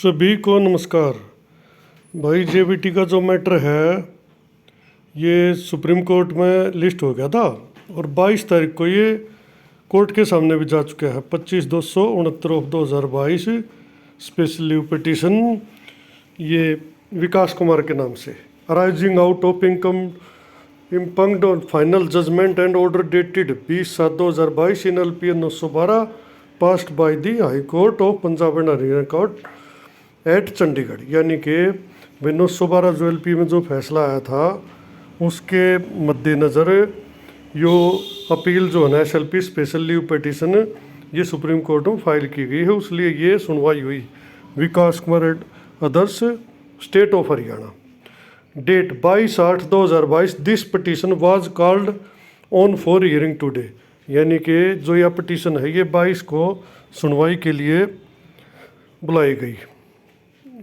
सभी को नमस्कार। भाई जेबीटी का जो मैटर है ये सुप्रीम कोर्ट में लिस्ट हो गया था और 22 तारीख को ये कोर्ट के सामने भी जा चुका है। 25/269/2022 स्पेशल लीव पिटीशन, ये विकास कुमार के नाम से, arising out of income impugned on final judgment and order dated 20/7/2022 in LPA 912 passed by the high court of Punjab and Haryana court at Chandigarh. यानी कि 912 जो LP में जो फैसला आया था उसके मद्देनज़र यो अपील जो है ना SLP स्पेशल लीव पिटीशन ये सुप्रीम कोर्ट में फाइल की गई है, इसलिए ये सुनवाई हुई। Vikas Kumar and others, state of Haryana, date 22/8/2022। This petition was called on for hearing today. यानी कि जो यह पिटीशन है ये 22 को सुनवाई के लिए बुलाई गई,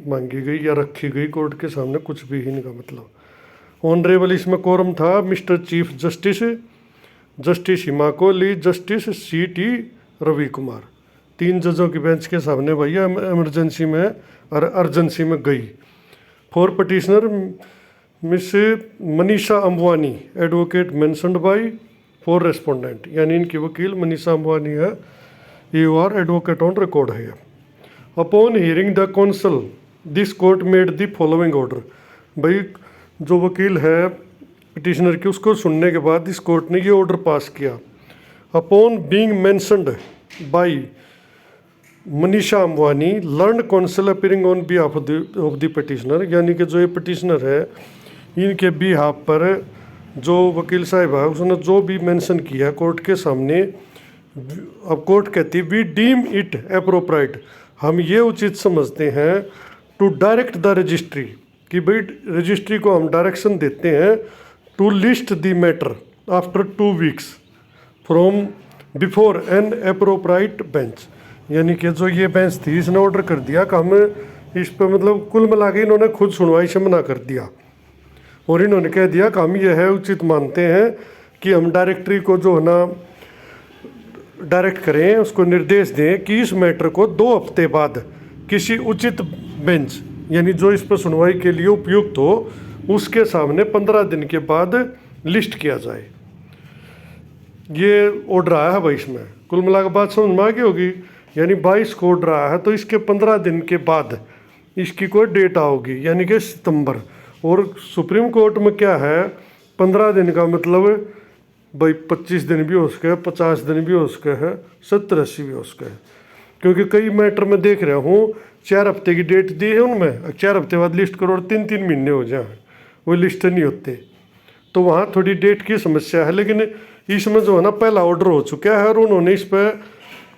मांगी गई या रखी गई कोर्ट के सामने, कुछ भी ही नहीं का मतलब। ऑनरेबल इसमें कोरम था मिस्टर चीफ जस्टिस, जस्टिस हिमा कोहली, जस्टिस CT रवि कुमार। 3 जजों की बेंच के सामने भैया इमरजेंसी में और अर्जेंसी में गई। For petitioner miss Manisha Ambani, advocate mentioned by for respondent. यानी इनकी वकील मनीषा अम्बानी है, AOR एडवोकेट ऑन रिकॉर्ड है। Upon hearing the counsel this court made the following order. भाई जो वकील है पिटिशनर की उसको सुनने के बाद इस कोर्ट ने ये ऑर्डर पास किया। Upon being mentioned by Manisha Ambani learned counsel appearing on behalf of the petitioner. यानी कि जो ये पिटिशनर है इनके बिहाफ पर जो वकील साहब है उसने जो भी मेंशन किया कोर्ट के सामने, अब कोर्ट कहती वी डीम इट एप्रोप्राइट, हम ये उचित समझते हैं टू डायरेक्ट द रजिस्ट्री, कि भाई रजिस्ट्री को हम डायरेक्शन देते हैं to list the matter after 2 weeks from before an appropriate bench. यानी कि जो ये बेंच थी इसने ऑर्डर कर दिया कि हम इस पर मतलब कुल मिला के इन्होंने खुद सुनवाई से मना कर दिया और इन्होंने कह दिया कि हम यह है उचित मानते हैं कि हम डायरेक्टरी को जो है ना डायरेक्ट करें, उसको निर्देश दें कि इस मैटर को 2 हफ्ते बाद किसी उचित बेंच यानी जो इस पर सुनवाई के लिए उपयुक्त हो उसके सामने 15 दिन के बाद लिस्ट किया जाए। ये ऑर्डर आया है भाई, इसमें कुल मिला के बात समझ में आ गई होगी। यानी 22 को ऑर्डर आया है तो इसके 15 दिन के बाद इसकी कोई डेट आओगी, यानी कि सितंबर। और सुप्रीम कोर्ट में क्या है 15 दिन का मतलब भाई 25 दिन भी हो सके, 50 दिन भी हो सके है, 70-80 भी हो सके है। क्योंकि कई मैटर में देख रहा हूँ 4 हफ्ते की डेट दी है उनमें, 4 हफ्ते बाद लिस्ट करो और 3-3 महीने हो जाए वो लिस्ट नहीं होते, तो वहाँ थोड़ी डेट की समस्या है। लेकिन इसमें जो है ना पहला ऑर्डर हो चुका है और उन्होंने इस पर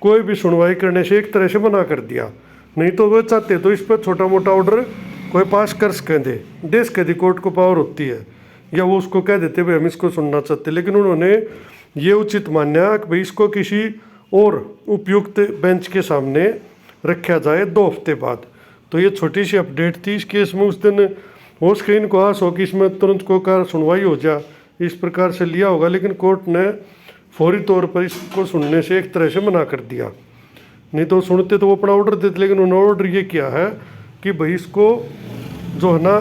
कोई भी सुनवाई करने से एक तरह से मना कर दिया। नहीं तो वो चाहते तो इस पर छोटा मोटा ऑर्डर कोई पास कर सकें दे सके, कोर्ट को पावर होती है, या वो उसको कह देते भाई हम इसको सुनना चाहते। लेकिन उन्होंने ये उचित माना कि भाई इसको किसी और उपयुक्त बेंच के सामने रखा जाए 2 हफ्ते बाद। तो ये छोटी सी अपडेट थी इस केस में। उस दिन हो सके इनको आस हो कि इसमें तुरंत को कार सुनवाई हो जा, इस प्रकार से लिया होगा, लेकिन कोर्ट ने फौरी तौर पर इसको सुनने से एक तरह से मना कर दिया। नहीं तो सुनते तो वो अपना ऑर्डर देते, लेकिन उन्होंने ऑर्डर ये किया है कि भाई इसको जो है ना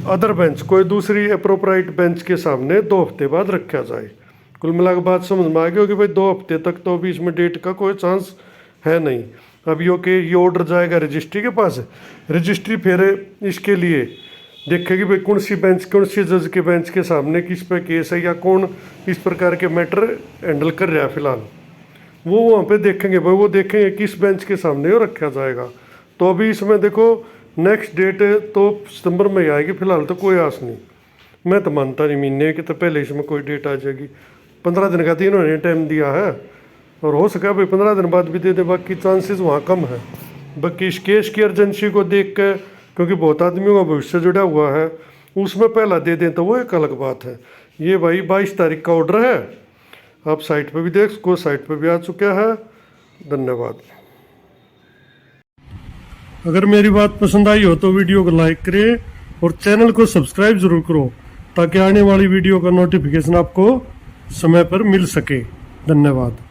अदर बेंच, कोई दूसरी अप्रोप्राइट बेंच के सामने 2 हफ्ते बाद रखा जाए। कुल मिला के बात समझ में आ गई कि भाई 2 हफ्ते तक तो अभी इसमें डेट का कोई चांस है नहीं। अब ये ऑर्डर जाएगा रजिस्ट्री के पास, रजिस्ट्री फिर इसके लिए देखेगी भाई कौन सी बेंच, कौन सी जज के बेंच के सामने किस पे केस है या कौन इस प्रकार के मैटर हैंडल कर रहा है फिलहाल, वो वहाँ पे देखेंगे भाई, वो देखेंगे किस बेंच के सामने वो रखा जाएगा। तो अभी इसमें देखो नेक्स्ट डेट तो सितंबर में ही आएगी, फिलहाल तो कोई आस नहीं। मैं तो मानता नहीं महीने की तो पहले इसमें कोई डेट आ जाएगी। 15 दिन का तो इन्होंने टाइम दिया है और हो सका भाई 15 दिन बाद भी दे दे, बाकी चांसेस वहाँ कम है। बाकी इस केस की अर्जेंसी को देख कर, क्योंकि बहुत आदमियों का भविष्य जुड़ा हुआ है, उसमें पहला दे दें तो वो एक अलग बात है। ये भाई 22 तारीख का ऑर्डर है, आप साइट पर भी देख सको, साइट पर भी आ चुका है। धन्यवाद। अगर मेरी बात पसंद आई हो तो वीडियो को लाइक करें और चैनल को सब्सक्राइब जरूर करो ताकि आने वाली वीडियो का नोटिफिकेशन आपको समय पर मिल सके। धन्यवाद।